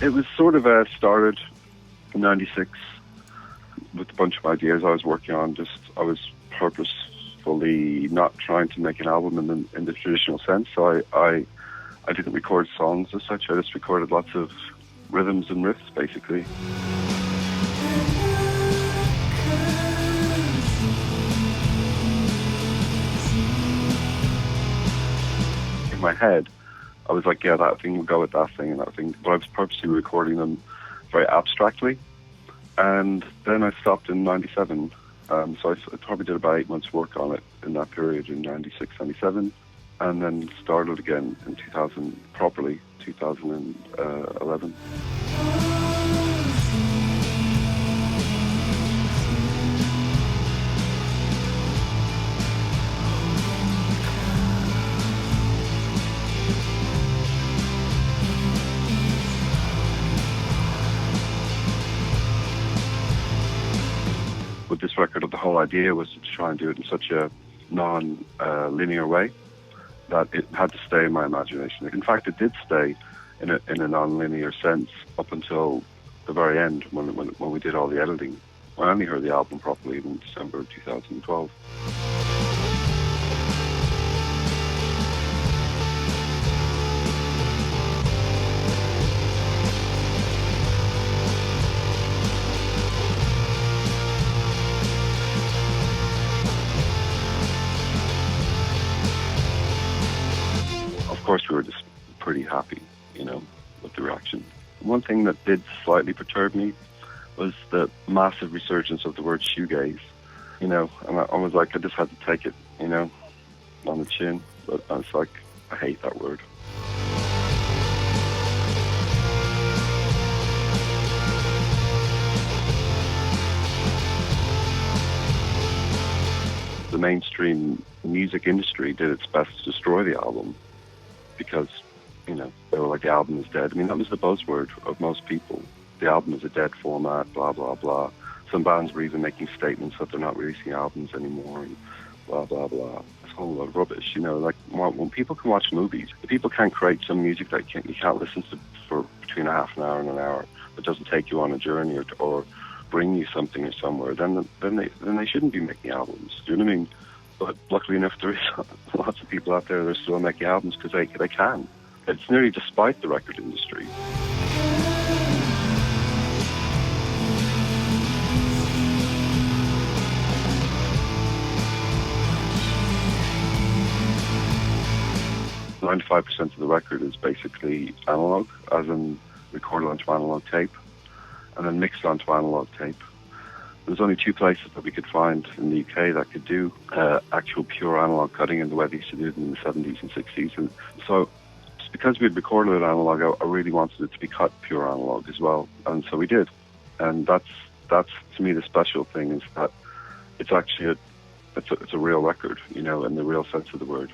It was sort of started in '96 with a bunch of ideas I was working on. I was purposefully not trying to make an album in the traditional sense. So I didn't record songs as such. I just recorded lots of rhythms and riffs, basically. In my head, I was like, yeah, that thing will go with that thing and that thing. But I was purposely recording them very abstractly. And then I stopped in '97. So I probably did about 8 months work on it in that period in '96, '97. And then started again in 2000, properly, 2011. With this record, the whole idea was to try and do it in such a non-linear way that it had to stay in my imagination. In fact, it did stay in a non-linear sense up until the very end when we did all the editing. I only heard the album properly in December 2012. Of course, we were just pretty happy, with the reaction. One thing that did slightly perturb me was the massive resurgence of the word shoegaze, and I was like, I just had to take it, on the chin. But I was like, I hate that word. The mainstream music industry did its best to destroy the album because, they were like, the album is dead. I mean, that was the buzzword of most people. The album is a dead format, blah, blah, blah. Some bands were even making statements that they're not releasing albums anymore and blah, blah, blah. It's a whole lot of rubbish, like when people can watch movies, if people can't create some music that you can't listen to for between a half an hour and an hour that doesn't take you on a journey or bring you something or somewhere, then they shouldn't be making albums. Do you know what I mean? But luckily enough, there is lots of people out there that are still making albums because they can. It's nearly despite the record industry. .95% of the record is basically analog, as in recorded onto analog tape, and then mixed onto analog tape. There's only two places that we could find in the UK that could do actual pure analog cutting in the way they used to do it in the 70s and 60s. And so because we'd recorded it analog, I really wanted it to be cut pure analog as well. And so we did. And that's to me the special thing, is that it's actually it's a real record, in the real sense of the word.